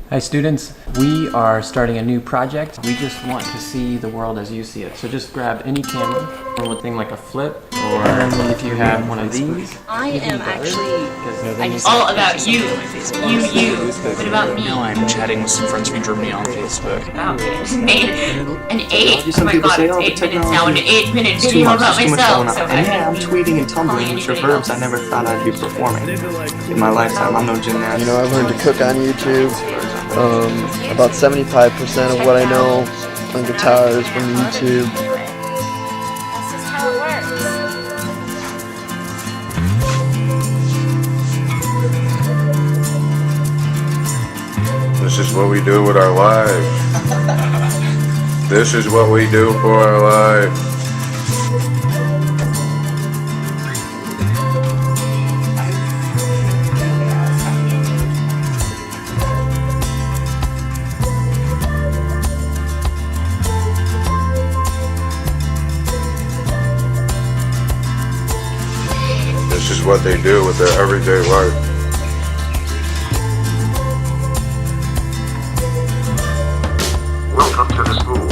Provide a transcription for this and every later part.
Hi students, we are starting a new project. We just want to see the world as you see it. So just grab any camera or one thing like a flip, or if you have one of these. I am actually all about you. What about me? Now I'm chatting with some friends from Germany on Facebook. About me. I just made an 8. Oh my god, it's 8 minutes now, an 8-minute video about myself. So yeah, I'm tweeting and tumbling, which are verbs I never thought I'd be performing in my lifetime. I'm no gymnast. You know, I've learned to cook on YouTube. About 75% of what I know on guitar is from YouTube. That's just how it works. This is what we do with our lives. This is what we do for our lives. This is what they do with their everyday life. Welcome to the school.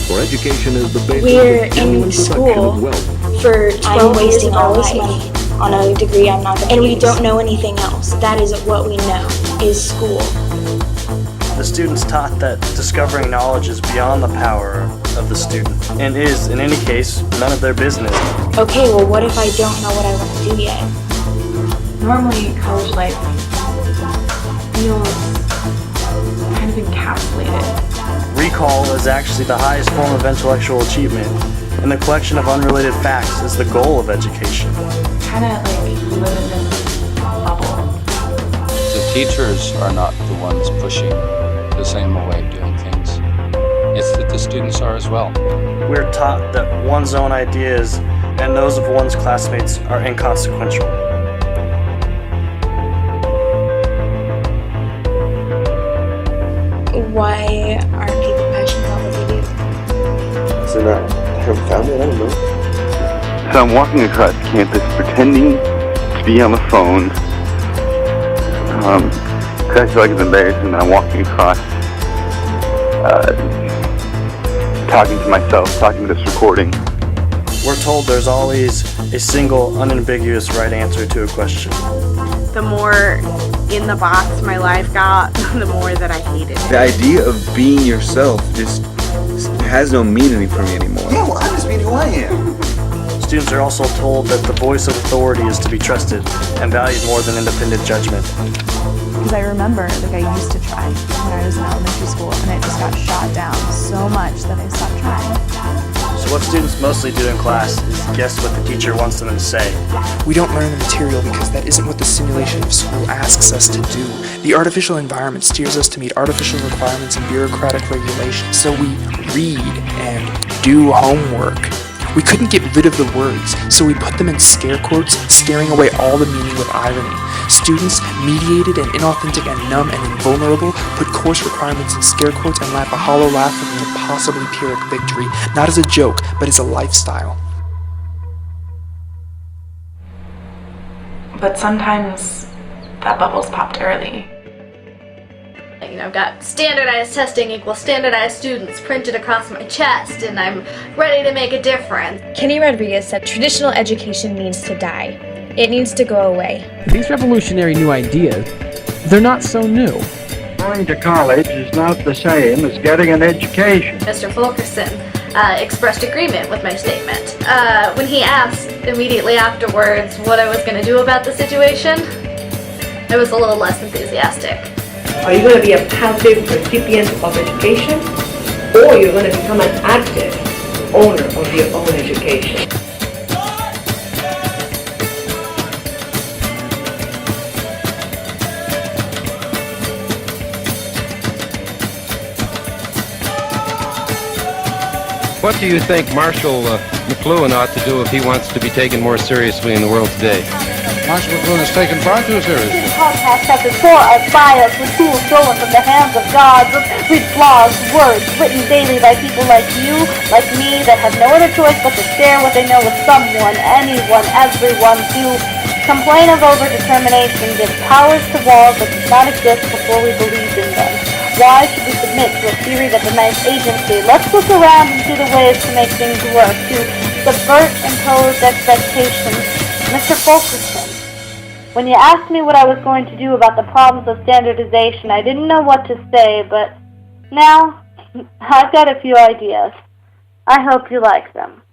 For education is the basis We're of genuine in protection school of wealth. for 12 I'm years wasting of our all this life money on a degree I'm not going to and we use. don't know anything else. That is what we know, is school. The students taught that discovering knowledge is beyond the power of the student and is, in any case, none of their business. Okay, well, what if I don't know what I want to do yet? Normally, college life feels kind of encapsulated. Recall is actually the highest form of intellectual achievement, and the collection of unrelated facts is the goal of education. Kind of like live in this bubble. The teachers are not the ones pushing the same way of doing things. It's that the students are as well. We're taught that one's own ideas and those of one's classmates are inconsequential. Why aren't people passionate about what they do? So now, I haven't found it, I don't know. So I'm walking across campus pretending to be on the phone. Cause I feel like it's embarrassing that I'm walking across, talking to myself, talking to this recording. We're told there's always a single, unambiguous right answer to a question. The more in the box my life got, the more that I hated it. The idea of being yourself just has no meaning for me anymore. Yeah, well, I'm just being who I am. Students are also told that the voice of authority is to be trusted and valued more than independent judgment. Because I remember, I used to try when I was in elementary school, and it just got shot down so much that I stopped trying. So what students mostly do in class is guess what the teacher wants them to say. We don't learn the material because that isn't what the simulation of school asks us to do. The artificial environment steers us to meet artificial requirements and bureaucratic regulations, so we read and do homework. We couldn't get rid of the words, so we put them in scare quotes, scaring away all the meaning with irony. Students, mediated and inauthentic and numb and invulnerable, put course requirements in scare quotes and laugh a hollow laugh of an impossibly Pyrrhic victory, not as a joke, but as a lifestyle. But sometimes that bubble's popped early. You know, I've got standardized testing equals standardized students printed across my chest, and I'm ready to make a difference. Kenny Rodriguez said traditional education needs to die. It needs to go away. These revolutionary new ideas, they're not so new. Going to college is not the same as getting an education. Mr. Fulkerson expressed agreement with my statement. When he asked immediately afterwards what I was going to do about the situation, I was a little less enthusiastic. Are you going to be a passive recipient of education, or you're going to become an active owner of your own education? What do you think Marshall McLuhan ought to do if he wants to be taken more seriously in the world today? Marshall McLuhan is taken far too seriously. Podcast chapter 4 are biased with tools stolen from the hands of God, with blogs, words written daily by people like you, like me, that have no other choice but to share what they know with someone, anyone, everyone, to complain of overdetermination, give powers to walls that did not exist before we believed in them. Why should we submit to a theory that denies agency? Let's look around and see the ways to make things work, to subvert imposed expectations. Mr. Fulkerson, when you asked me what I was going to do about the problems of standardization, I didn't know what to say, but now I've got a few ideas. I hope you like them.